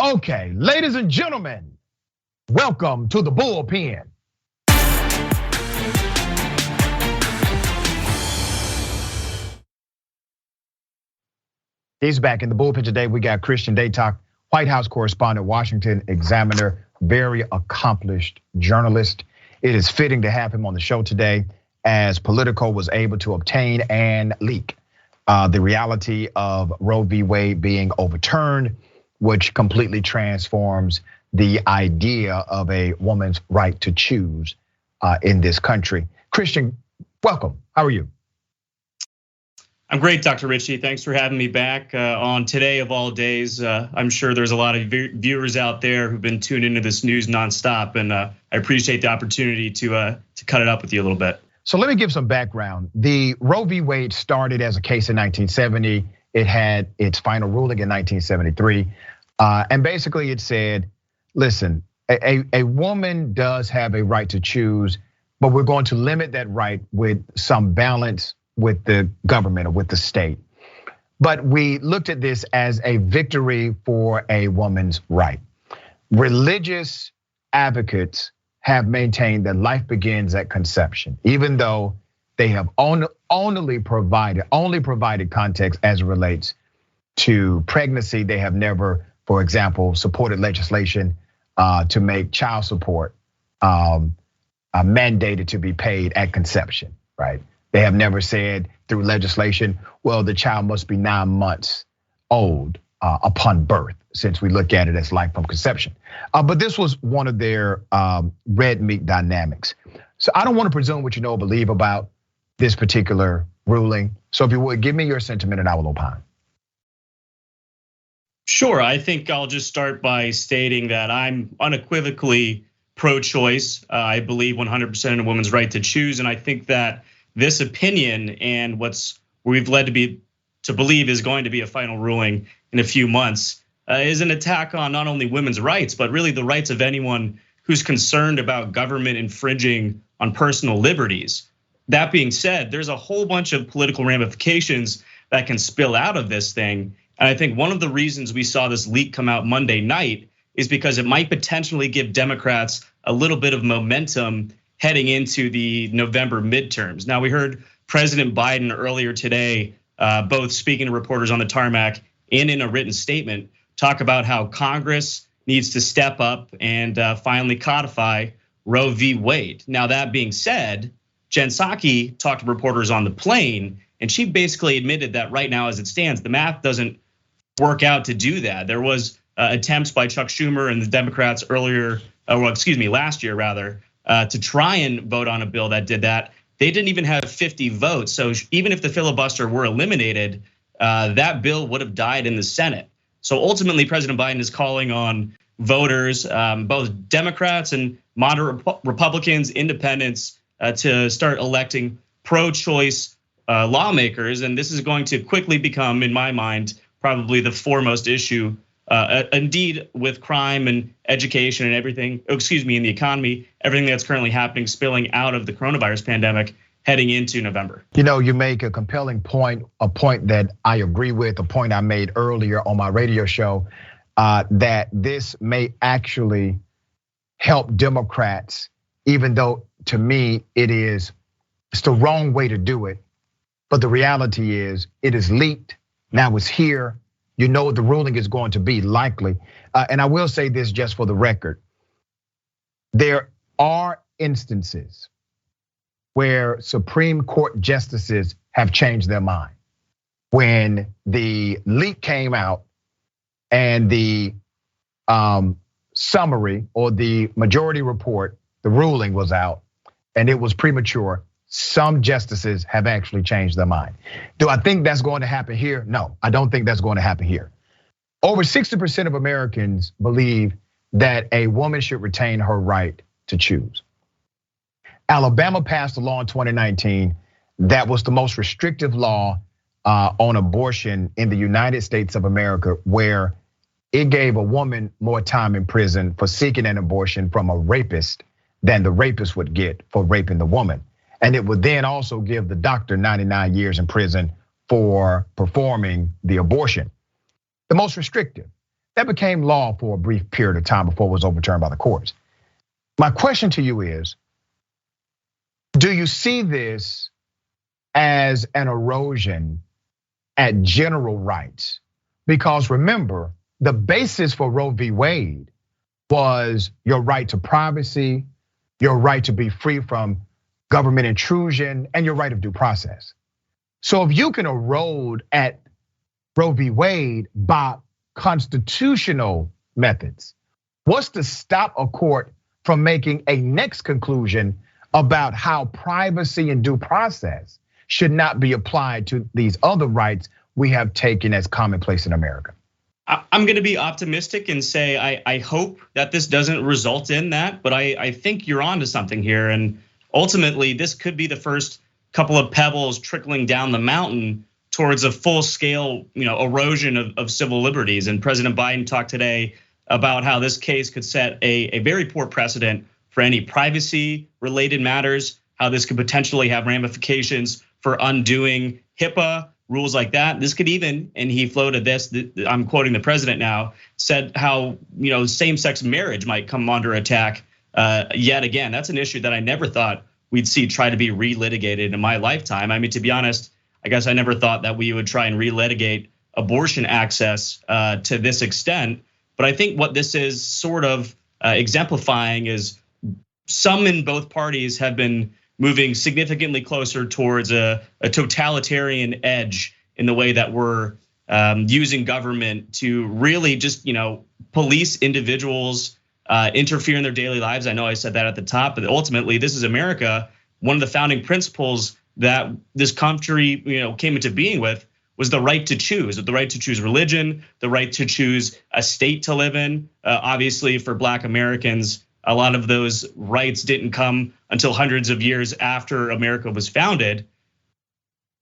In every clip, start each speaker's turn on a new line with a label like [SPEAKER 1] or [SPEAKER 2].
[SPEAKER 1] Okay, ladies and gentlemen, welcome to the Bullpen. He's back in the bullpen today. We got Christian Datoc, White House correspondent, Washington Examiner, very accomplished journalist. It is fitting to have him on the show today as Politico was able to obtain and leak the reality of Roe v. Wade being overturned, which completely transforms the idea of a woman's right to choose in this country. Christian, welcome. How are you?
[SPEAKER 2] I'm great, Dr. Richey. Thanks for having me back on today of all days. I'm sure there's a lot of viewers out there who've been tuned into this news nonstop, and I appreciate the opportunity to cut it up with you a little bit.
[SPEAKER 1] So let me give some background. The Roe v. Wade started as a case in 1970. It had its final ruling in 1973. And basically it said, listen, a woman does have a right to choose, but we're going to limit that right with some balance with the government or with the state. But we looked at this as a victory for a woman's right. Religious advocates have maintained that life begins at conception, even though they have only provided context as it relates to pregnancy. They have never, for example, supported legislation to make child support mandated to be paid at conception, right? They have never said through legislation, well, the child must be 9 months old upon birth, since we look at it as life from conception. But this was one of their red meat dynamics. So I don't want to presume what you know or believe about this particular ruling. So if you would, give me your sentiment and I will opine.
[SPEAKER 2] Sure, I think I'll just start by stating that I'm unequivocally pro-choice. I believe 100% in a woman's right to choose, and I think that this opinion and we've led to believe is going to be a final ruling in a few months is an attack on not only women's rights, but really the rights of anyone who's concerned about government infringing on personal liberties. That being said, there's a whole bunch of political ramifications that can spill out of this thing. And I think one of the reasons we saw this leak come out Monday night is because it might potentially give Democrats a little bit of momentum heading into the November midterms. Now, we heard President Biden earlier today, both speaking to reporters on the tarmac and in a written statement, talk about how Congress needs to step up and finally codify Roe v. Wade. Now, that being said, Jen Psaki talked to reporters on the plane, and she basically admitted that right now, as it stands, the math doesn't work out to do that. There was attempts by Chuck Schumer and the Democrats last year rather, to try and vote on a bill that did that. They didn't even have 50 votes. So even if the filibuster were eliminated, that bill would have died in the Senate. So ultimately, President Biden is calling on voters, both Democrats and moderate Republicans, independents, to start electing pro-choice lawmakers. And this is going to quickly become, in my mind, probably the foremost issue. Indeed, with crime and education and everything, in the economy, everything that's currently happening, spilling out of the coronavirus pandemic heading into November.
[SPEAKER 1] You know, you make a compelling point, a point that I agree with, a point I made earlier on my radio show, that this may actually help Democrats, even though to me it's the wrong way to do it. But the reality is it is leaked, now it's here. You know what the ruling is going to be likely. And I will say this just for the record. There are instances where Supreme Court justices have changed their mind. When the leak came out and the summary or the majority report, the ruling was out and it was premature, some justices have actually changed their mind. Do I think that's going to happen here? No, I don't think that's going to happen here. Over 60% of Americans believe that a woman should retain her right to choose. Alabama passed a law in 2019 that was the most restrictive law on abortion in the United States of America, where it gave a woman more time in prison for seeking an abortion from a rapist than the rapist would get for raping the woman. And it would then also give the doctor 99 years in prison for performing the abortion. The most restrictive. That became law for a brief period of time before it was overturned by the courts. My question to you is, do you see this as an erosion at general rights? Because remember, the basis for Roe v. Wade was your right to privacy, your right to be free from government intrusion, and your right of due process. So if you can erode at Roe v. Wade by constitutional methods, what's to stop a court from making a next conclusion about how privacy and due process should not be applied to these other rights we have taken as commonplace in America?
[SPEAKER 2] I'm going to be optimistic and say I hope that this doesn't result in that, but I think you're onto something here. And ultimately, this could be the first couple of pebbles trickling down the mountain towards a full-scale, erosion of civil liberties. And President Biden talked today about how this case could set a very poor precedent for any privacy-related matters, how this could potentially have ramifications for undoing HIPAA, rules like that. This could even, and he floated this, I'm quoting the president now, said how same-sex marriage might come under attack yet again. That's an issue that I never thought we'd see try to be relitigated in my lifetime. I mean, to be honest, I guess I never thought that we would try and relitigate abortion access to this extent. But I think what this is sort of exemplifying is some in both parties have been moving significantly closer towards a totalitarian edge in the way that we're using government to really just police individuals, interfere in their daily lives. I know I said that at the top, but ultimately this is America. One of the founding principles that this country came into being with was the right to choose, the right to choose religion, the right to choose a state to live in. Obviously, for Black Americans, a lot of those rights didn't come until hundreds of years after America was founded.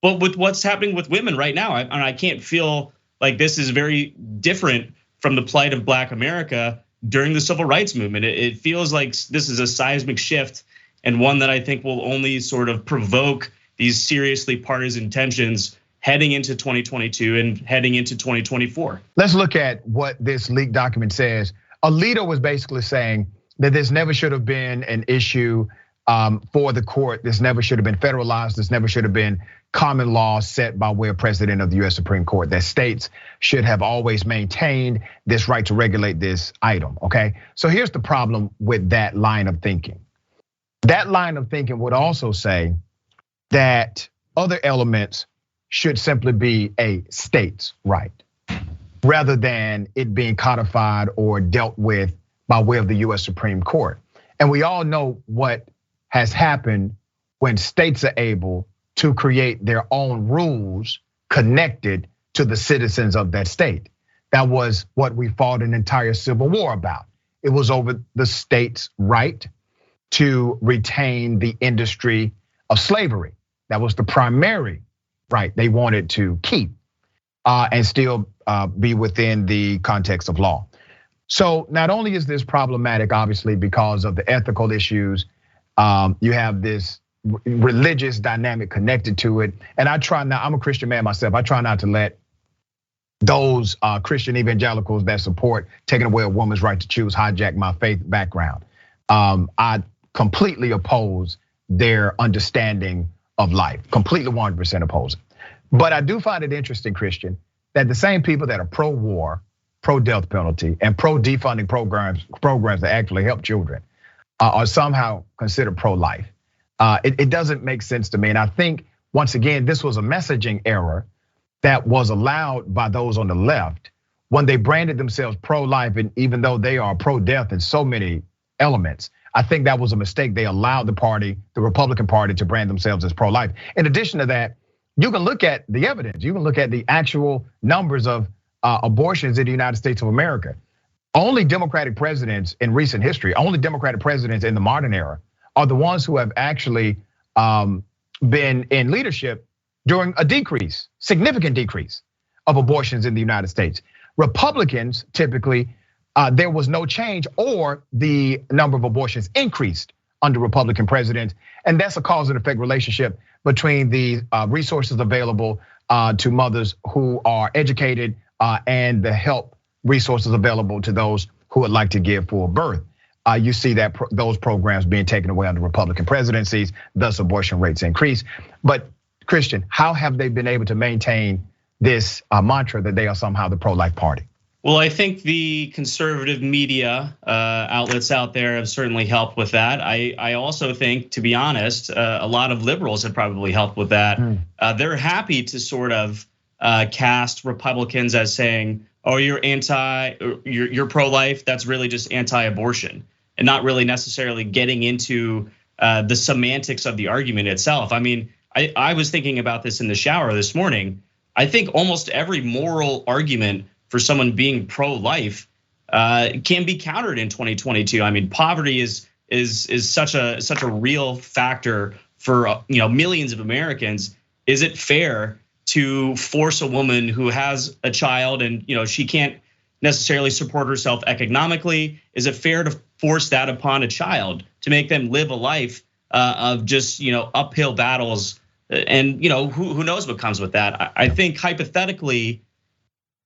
[SPEAKER 2] But with what's happening with women right now, I can't feel like this is very different from the plight of Black America during the civil rights movement. It feels like this is a seismic shift, and one that I think will only sort of provoke these seriously partisan tensions heading into 2022 and heading into 2024.
[SPEAKER 1] Let's look at what this leaked document says. Alito was basically saying that this never should have been an issue for the court. This never should have been federalized. This never should have been common law set by way of president of the US Supreme Court. That states should have always maintained this right to regulate this item, okay? So here's the problem with that line of thinking. That line of thinking would also say that other elements should simply be a state's right, rather than it being codified or dealt with by way of the US Supreme Court. And we all know what has happened when states are able to create their own rules connected to the citizens of that state. That was what we fought an entire civil war about. It was over the state's right to retain the industry of slavery. That was the primary right they wanted to keep and still be within the context of law. So not only is this problematic, obviously, because of the ethical issues, you have this religious dynamic connected to it. And I try not, I'm a Christian man myself, I try not to let those Christian evangelicals that support taking away a woman's right to choose hijack my faith background. I completely oppose their understanding of life, completely 100% oppose it. But I do find it interesting, Christian, that the same people that are pro-war, pro-death penalty, and pro-defunding programs that actually help children are somehow considered pro-life. It doesn't make sense to me. And I think, once again, this was a messaging error that was allowed by those on the left when they branded themselves pro-life, and even though they are pro-death in so many elements, I think that was a mistake. They allowed the party, the Republican Party, to brand themselves as pro-life. In addition to that, you can look at the evidence. You can look at the actual numbers of abortions in the United States of America. Only Democratic presidents in recent history, only Democratic presidents in the modern era are the ones who have actually been in leadership during a decrease, significant decrease of abortions in the United States. Republicans, typically, there was no change, or the number of abortions increased under Republican presidents. And that's a cause and effect relationship between the resources available to mothers who are educated and the help resources available to those who would like to give full birth. You see that those programs being taken away under Republican presidencies, thus abortion rates increase. But Christian, how have they been able to maintain this mantra that they are somehow the pro-life party?
[SPEAKER 2] Well, I think the conservative media outlets out there have certainly helped with that. I also think, to be honest, a lot of liberals have probably helped with that. They're happy to sort of cast Republicans as saying, "Oh, you're pro-life." That's really just anti-abortion, and not really necessarily getting into the semantics of the argument itself. I mean, I was thinking about this in the shower this morning. I think almost every moral argument for someone being pro-life can be countered in 2022. I mean, poverty is such a real factor for millions of Americans. Is it fair to force a woman who has a child and she can't necessarily support herself economically? Is it fair to force that upon a child to make them live a life of just uphill battles? And who knows what comes with that? I think hypothetically,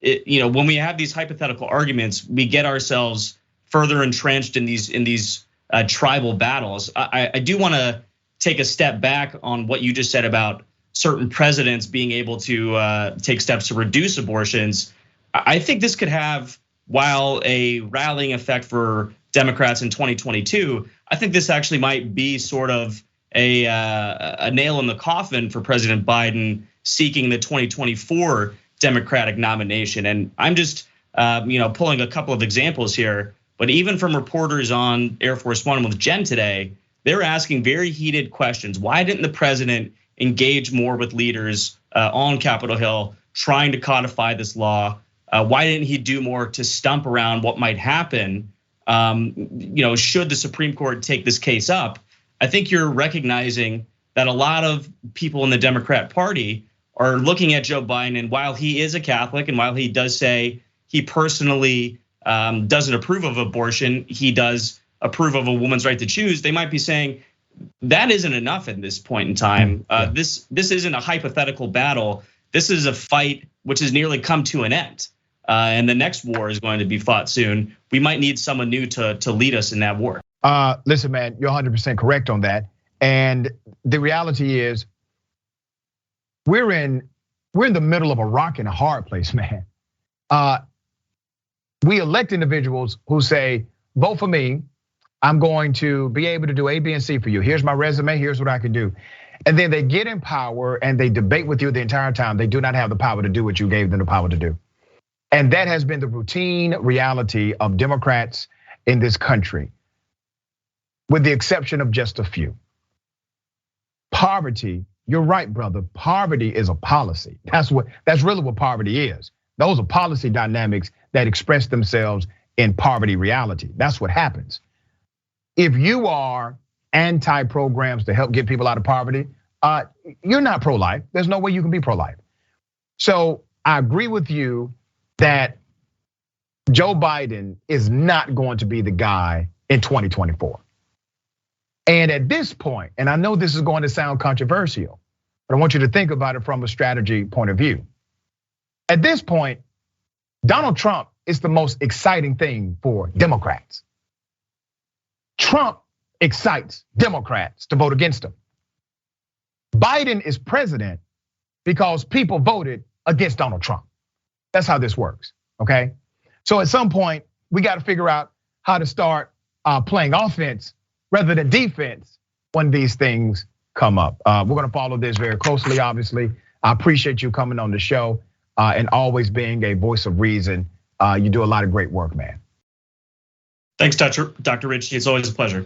[SPEAKER 2] when we have these hypothetical arguments, we get ourselves further entrenched in these tribal battles. I do want to take a step back on what you just said about certain presidents being able to take steps to reduce abortions. I think this could have, while a rallying effect for Democrats in 2022, I think this actually might be sort of a nail in the coffin for President Biden seeking the 2024 Democratic nomination. And I'm just pulling a couple of examples here, but even from reporters on Air Force One with Jen today, they're asking very heated questions. Why didn't the president engage more with leaders on Capitol Hill trying to codify this law? Why didn't he do more to stump around what might happen? Should the Supreme Court take this case up? I think you're recognizing that a lot of people in the Democrat Party are looking at Joe Biden, and while he is a Catholic, and while he does say he personally doesn't approve of abortion, he does approve of a woman's right to choose, they might be saying that isn't enough at this point in time. This isn't a hypothetical battle. This is a fight which has nearly come to an end. And the next war is going to be fought soon. We might need someone new to lead us in that war.
[SPEAKER 1] Listen, man, you're 100% correct on that. And the reality is, we're in the middle of a rock and a hard place, man. We elect individuals who say, vote for me. I'm going to be able to do A, B, and C for you. Here's my resume, here's what I can do. And then they get in power and they debate with you the entire time. They do not have the power to do what you gave them the power to do. And that has been the routine reality of Democrats in this country, with the exception of just a few. Poverty, you're right, brother. Poverty is a policy. That's really what poverty is. Those are policy dynamics that express themselves in poverty reality. That's what happens. If you are anti-programs to help get people out of poverty, you're not pro-life. There's no way you can be pro-life. So I agree with you that Joe Biden is not going to be the guy in 2024. And at this point, and I know this is going to sound controversial, but I want you to think about it from a strategy point of view. At this point, Donald Trump is the most exciting thing for Democrats. Trump excites Democrats to vote against him. Biden is president because people voted against Donald Trump. That's how this works, okay? So at some point, we got to figure out how to start playing offense rather than defense when these things come up. We're gonna follow this very closely, obviously. I appreciate you coming on the show and always being a voice of reason. You do a lot of great work, man.
[SPEAKER 2] Thanks, Dr. Richey. It's always a pleasure.